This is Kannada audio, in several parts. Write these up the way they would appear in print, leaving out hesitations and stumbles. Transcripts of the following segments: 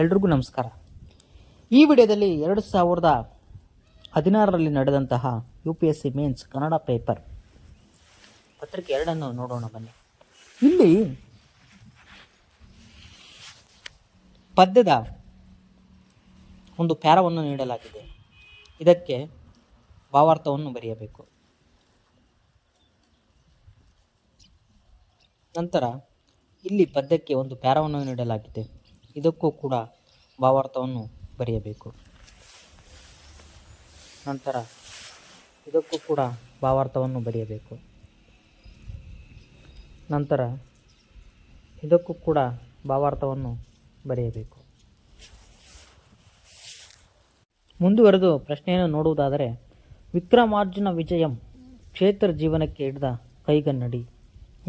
ಎಲ್ರಿಗೂ ನಮಸ್ಕಾರ. ಈ ವಿಡಿಯೋದಲ್ಲಿ 2016ರಲ್ಲಿ ನಡೆದಂತಹ UPSC ಮೇನ್ಸ್ ಕನ್ನಡ ಪೇಪರ್ ಪತ್ರಿಕೆ 2 ನೋಡೋಣ ಬನ್ನಿ. ಇಲ್ಲಿ ಪದ್ಯದ ಒಂದು ಪ್ಯಾರವನ್ನು ನೀಡಲಾಗಿದೆ. ಇದಕ್ಕೆ ಭಾವಾರ್ಥವನ್ನು ಬರೆಯಬೇಕು. ನಂತರ ಇಲ್ಲಿ ಪದ್ಯಕ್ಕೆ ಒಂದು ಪ್ಯಾರವನ್ನು ನೀಡಲಾಗಿದೆ. ಇದಕ್ಕೂ ಕೂಡ ಭಾವಾರ್ಥವನ್ನು ಬರೆಯಬೇಕು. ನಂತರ ಇದಕ್ಕೂ ಕೂಡ ಭಾವಾರ್ಥವನ್ನು ಬರೆಯಬೇಕು. ನಂತರ ಇದಕ್ಕೂ ಕೂಡ ಭಾವಾರ್ಥವನ್ನು ಬರೆಯಬೇಕು. ಮುಂದುವರೆದು ಪ್ರಶ್ನೆಯನ್ನು ನೋಡುವುದಾದರೆ, ವಿಕ್ರಮಾರ್ಜುನ ವಿಜಯಂ ಕ್ಷೇತ್ರ ಜೀವನಕ್ಕೆ ಹಿಡಿದ ಕೈಗನ್ನಡಿ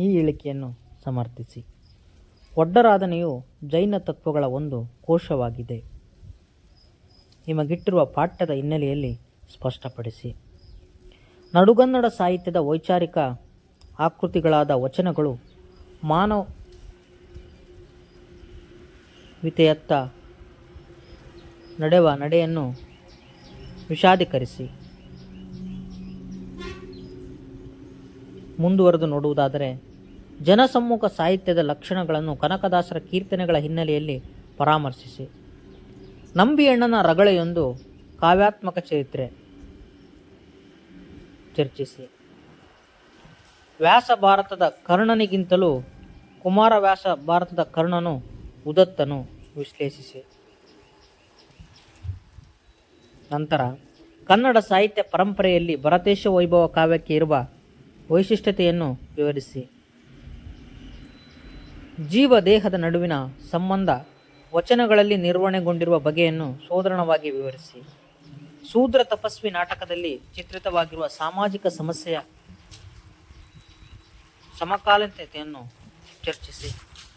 ಈ ಹೇಳಿಕೆಯನ್ನು ಸಮರ್ಥಿಸಿ. ಒಡ್ಡರಾಧನೆಯು ಜೈನ ತತ್ವಗಳ ಒಂದು ಕೋಶವಾಗಿದೆ. ನಿಮಗಿಟ್ಟಿರುವ ಪಾಠ್ಯದ ಹಿನ್ನೆಲೆಯಲ್ಲಿ ಸ್ಪಷ್ಟಪಡಿಸಿ. ನಡುಗನ್ನಡ ಸಾಹಿತ್ಯದ ವೈಚಾರಿಕ ಆಕೃತಿಗಳಾದ ವಚನಗಳು ಮಾನವೀಯತೆಯತ್ತ ನಡೆವ ನಡೆಯನ್ನು ವಿಷಾದೀಕರಿಸಿ. ಮುಂದುವರೆದು ನೋಡುವುದಾದರೆ, ಜನಸಮ್ಮುಖ ಸಾಹಿತ್ಯದ ಲಕ್ಷಣಗಳನ್ನು ಕನಕದಾಸರ ಕೀರ್ತನೆಗಳ ಹಿನ್ನೆಲೆಯಲ್ಲಿ ಪರಾಮರ್ಶಿಸಿ. ನಂಬಿಯಣ್ಣನ ರಗಳೆಯೊಂದು ಕಾವ್ಯಾತ್ಮಕ ಚರಿತ್ರೆ ಚರ್ಚಿಸಿ. ವ್ಯಾಸ ಭಾರತದ ಕರ್ಣನಿಗಿಂತಲೂ ಕುಮಾರವ್ಯಾಸ ಭಾರತದ ಕರ್ಣನು ಉದತ್ತನು ವಿಶ್ಲೇಷಿಸಿ. ನಂತರ ಕನ್ನಡ ಸಾಹಿತ್ಯ ಪರಂಪರೆಯಲ್ಲಿ ಭರತೇಶ ವೈಭವ ಕಾವ್ಯಕ್ಕೆ ಇರುವ ವೈಶಿಷ್ಟ್ಯತೆಯನ್ನು ವಿವರಿಸಿ. ಜೀವ ದೇಹದ ನಡುವಿನ ಸಂಬಂಧ ವಚನಗಳಲ್ಲಿ ನಿರ್ವಹಣೆಗೊಂಡಿರುವ ಬಗೆಯನ್ನು ಸೋದರವಾಗಿ ವಿವರಿಸಿ. ಶೂದ್ರ ತಪಸ್ವಿ ನಾಟಕದಲ್ಲಿ ಚಿತ್ರಿತವಾಗಿರುವ ಸಾಮಾಜಿಕ ಸಮಸ್ಯೆಯ ಸಮಕಾಲೀನತೆಯನ್ನು ಚರ್ಚಿಸಿ.